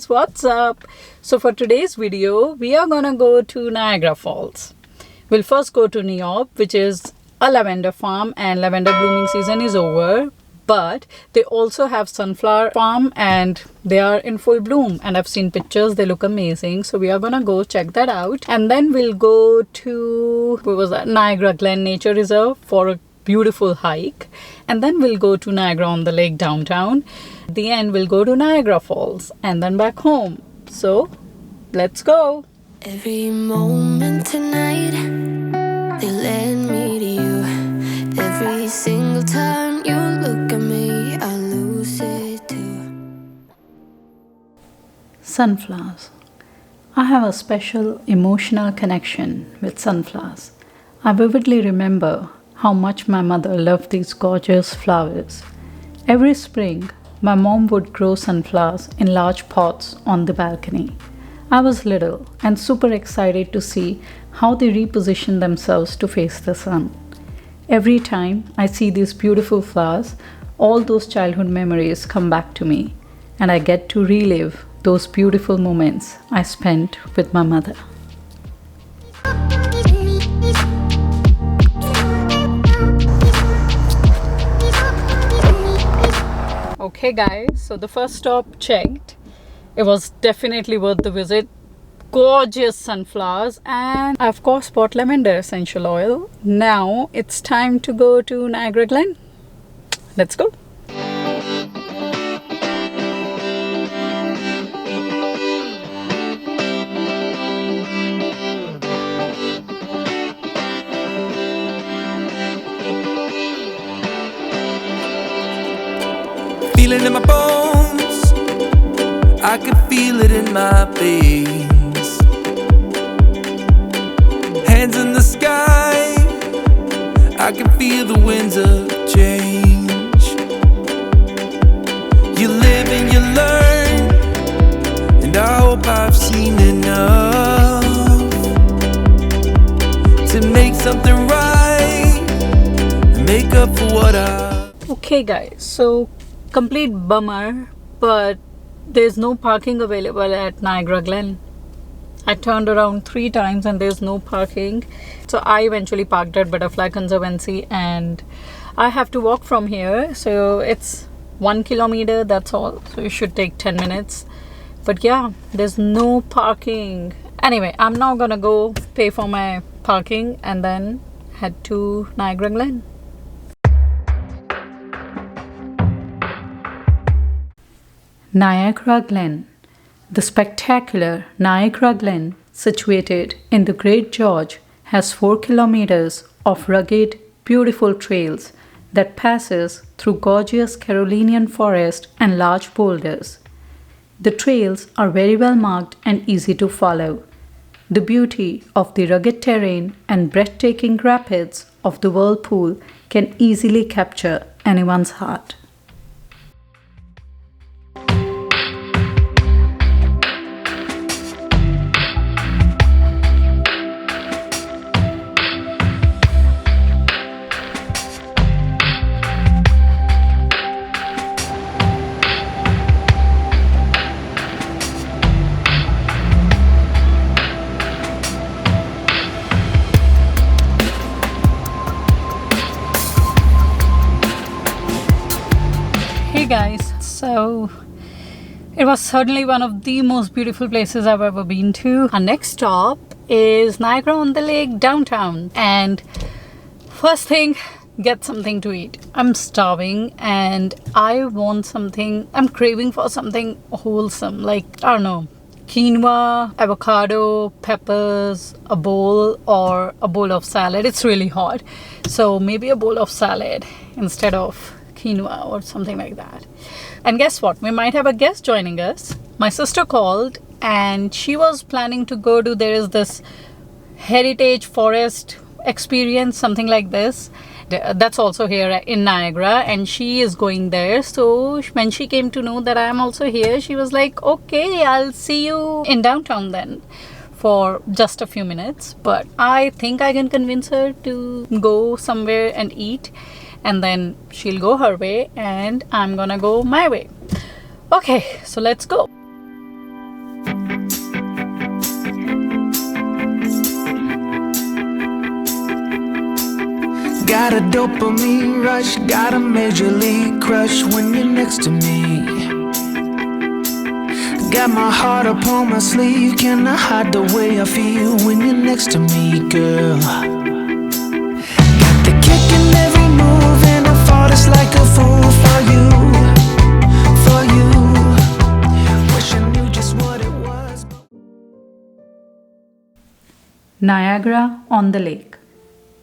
guys, what's up? So for today's video we are gonna go to Niagara Falls. We'll first go to NEOB, which is a lavender farm, and lavender blooming season is over, but they also have sunflower farm and they are in full bloom, and I've seen pictures, they look amazing. So we are gonna go check that out, and then we'll go to Niagara Glen Nature Reserve for a beautiful hike, and then we'll go to Niagara on the Lake downtown. At the end we'll go to Niagara Falls and then back home. So let's go. Every moment tonight they led me to you. Every single time you look at me I lose it too. Sunflowers. I have a special emotional connection with sunflowers. I vividly remember how much my mother loved these gorgeous flowers. Every spring, my mom would grow sunflowers in large pots on the balcony. I was little and super excited to see how they reposition themselves to face the sun. Every time I see these beautiful flowers, all those childhood memories come back to me, and I get to relive those beautiful moments I spent with my mother. Okay guys, so the first stop checked. It was definitely worth the visit. Gorgeous sunflowers, and I of course bought lavender essential oil. Now it's time to go to Niagara Glen. Let's go. Feel it in my bones, I can feel it in my veins. Hands in the sky, I can feel the winds of change. You live and you learn, and I hope I've seen enough to make something right and make up for what I... Okay guys, so complete bummer, but there's no parking available at Niagara Glen. I turned around 3 times and there's no parking. So I eventually parked at Butterfly Conservancy, and I have to walk from here. So it's 1 kilometer, that's all. So it should take 10 minutes. But yeah, there's no parking. Anyway, I'm now gonna go pay for my parking and then head to Niagara Glen. Niagara Glen. The spectacular Niagara Glen, situated in the Great Gorge, has 4 kilometers of rugged, beautiful trails that passes through gorgeous Carolinian forest and large boulders. The trails are very well marked and easy to follow. The beauty of the rugged terrain and breathtaking rapids of the whirlpool can easily capture anyone's heart. Hey guys, so it was certainly one of the most beautiful places I've ever been to. Our next stop is Niagara on the Lake downtown, and first thing, get something to eat. I'm starving and I want something, I'm craving for something wholesome, like, I don't know, quinoa, avocado, peppers, a bowl, or a bowl of salad. It's really hot, so maybe a bowl of salad instead of quinoa or something like that. And guess what? We might have a guest joining us. My sister called and she was planning to go to, there is this heritage forest experience, something like this. That's also here in Niagara, and she is going there. So when she came to know that I am also here, she was like, okay, I'll see you in downtown then for just a few minutes. But I think I can convince her to go somewhere and eat, and then she'll go her way and I'm gonna go my way. Okay, so let's go. got a dopamine rush, got a major league crush when you're next to me. Got my heart upon my sleeve, can I hide the way I feel when you're next to me, girl? Got the kick in every move and I fought just like a fool for you, for you. Wish I knew just what it was. Niagara on the Lake.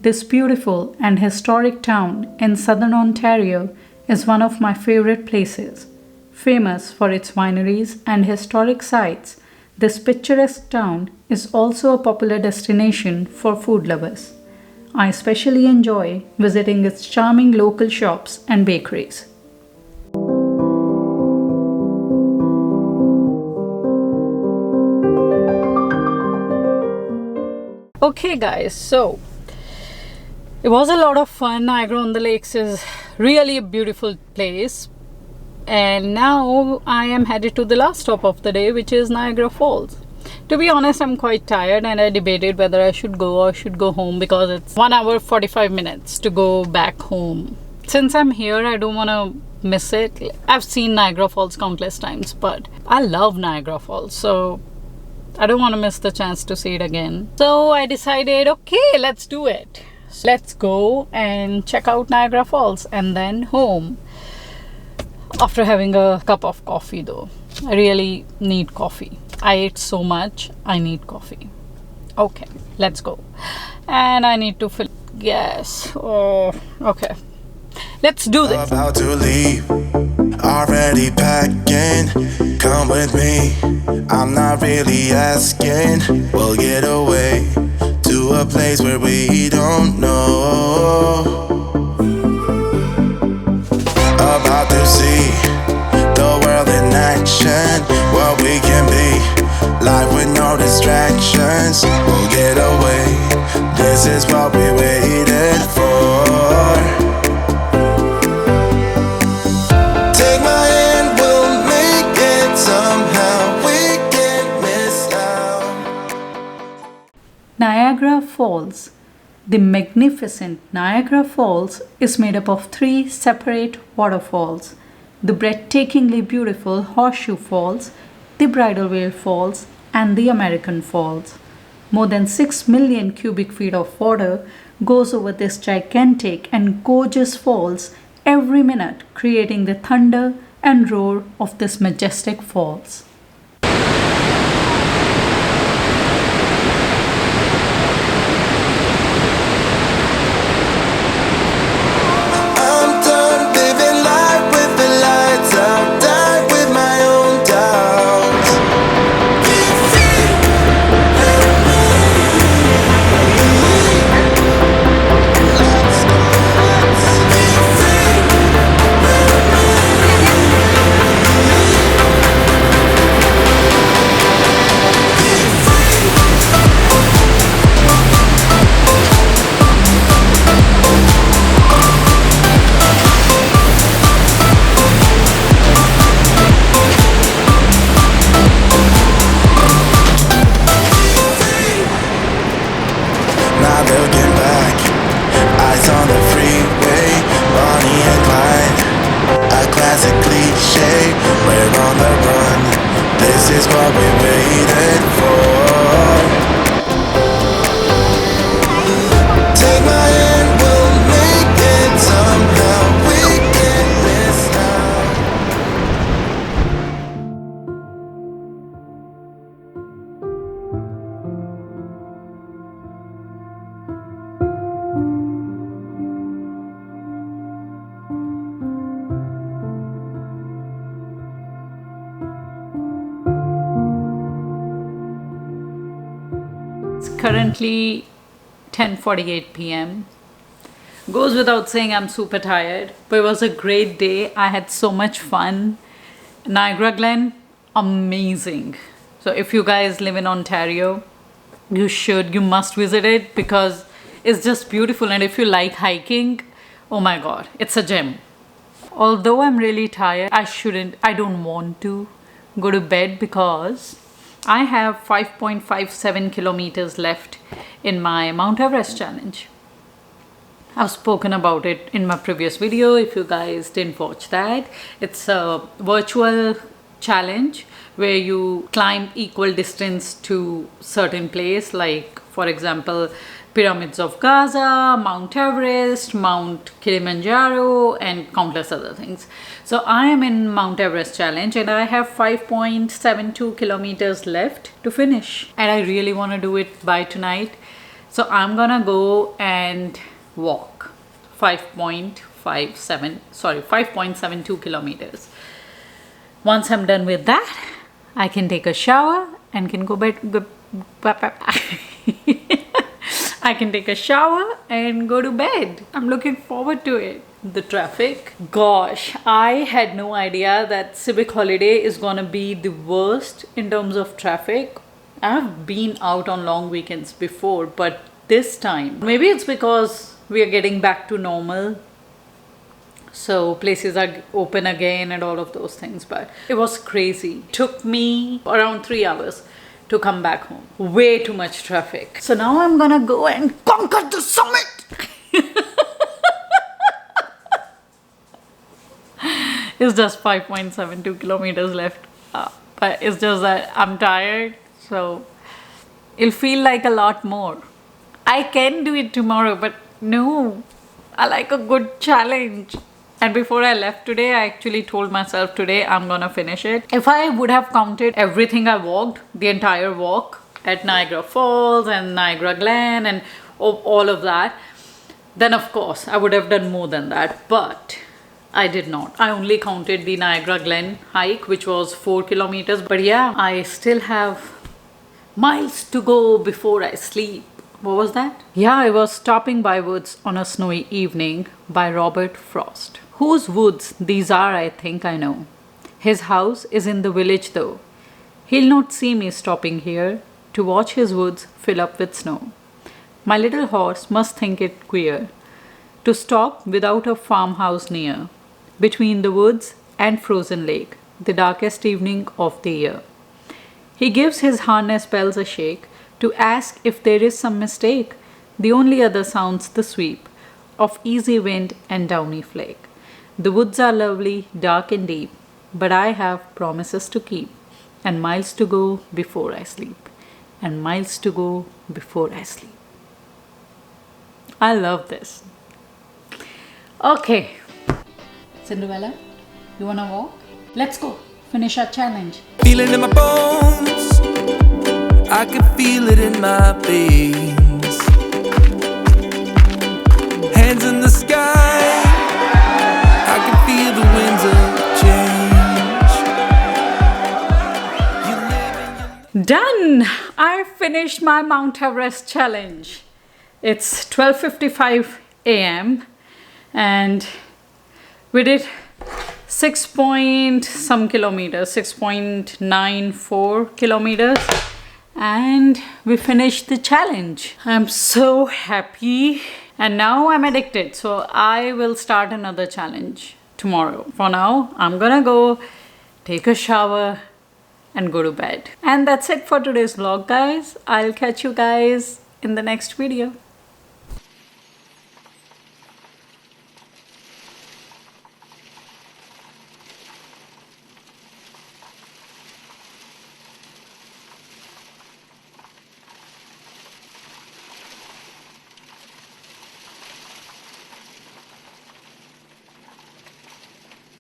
This beautiful and historic town in southern Ontario is one of my favorite places. Famous for its wineries and historic sites, this picturesque town is also a popular destination for food lovers. I especially enjoy visiting its charming local shops and bakeries. Okay guys, so it was a lot of fun. Niagara on the Lakes is really a beautiful place. And now I am headed to the last stop of the day, which is Niagara Falls. To be honest, I'm quite tired and I debated whether I should go or should go home because it's 1 hour 45 minutes to go back home. Since I'm here, I don't want to miss it. I've seen Niagara Falls countless times, but I love Niagara Falls, so I don't want to miss the chance to see it again. So I decided, okay, let's do it. Let's go and check out Niagara Falls and then home. After having a cup of coffee though. I really need coffee. I ate so much, I need coffee. Okay, let's go. And I need to fill gas. Oh, okay. Let's do this. About to leave, already packing. Come with me, I'm not really asking. We'll get away to a place where we don't know. About to see the world in action, what we can be, life with no distractions. We'll get away, this is what we waited for. Take my hand, we'll make it somehow, we can't miss out. Niagara Falls. The magnificent Niagara Falls is made up of 3 separate waterfalls: the breathtakingly beautiful Horseshoe Falls, the Bridal Veil Falls, and the American Falls. More than 6 million cubic feet of water goes over this gigantic and gorgeous falls every minute, creating the thunder and roar of this majestic falls. Currently 10:48 p.m. Goes without saying I'm super tired, but it was a great day. I had so much fun. Niagara Glen, amazing. So if you guys live in Ontario, you must visit it because it's just beautiful. And if you like hiking, oh my god, it's a gem. Although I'm really tired, I don't want to go to bed because I have 5.57 kilometers left in my Mount Everest challenge. I've spoken about it in my previous video. If you guys didn't watch that, it's a virtual challenge where you climb equal distance to certain place, like for example Pyramids of Gaza, Mount Everest, Mount Kilimanjaro, and countless other things. So I am in Mount Everest challenge and I have 5.72 kilometers left to finish, and I really want to do it by tonight. So I'm gonna go and walk 5.72 kilometers. Once I'm done with that, I can take a shower and can go bed. I can take a shower and go to bed. I'm looking forward to it. The traffic. Gosh, I had no idea that civic holiday is gonna be the worst in terms of traffic. I've been out on long weekends before, but this time, maybe it's because we are getting back to normal. So places are open again and all of those things, but it was crazy. It took me around 3 hours to come back home. Way too much traffic. So now I'm gonna go and conquer the summit. It's just 5.72 kilometers left. But it's just that I'm tired, so it'll feel like a lot more. I can do it tomorrow, but no, I like a good challenge. And before I left today, I actually told myself today I'm gonna finish it. If I would have counted everything I walked, the entire walk at Niagara Falls and Niagara Glen and all of that, then of course I would have done more than that. But I did not. I only counted the Niagara Glen hike, which was 4 kilometers. But yeah, I still have miles to go before I sleep. What was that? Yeah, I was stopping by woods on a snowy evening by Robert Frost. Whose woods these are, I think I know. His house is in the village though. He'll not see me stopping here to watch his woods fill up with snow. My little horse must think it queer to stop without a farmhouse near, between the woods and frozen lake, the darkest evening of the year. He gives his harness bells a shake to ask if there is some mistake. The only other sounds the sweep of easy wind and downy flake. The woods are lovely, dark and deep, but I have promises to keep, and miles to go before I sleep, and miles to go before I sleep. I love this. Okay, Cinderella, you wanna walk? Let's go, finish our challenge. Feel it in my bones, I can feel it in my veins. Hands in the sky, I can feel the winds of change. Done! I finished my Mount Everest challenge. It's 12:55 a.m. and we did 6.94 kilometers, and we finished the challenge. I'm so happy, and now I'm addicted, so I will start another challenge tomorrow. For now, I'm gonna go take a shower and go to bed. And that's it for today's vlog, guys. I'll catch you guys in the next video.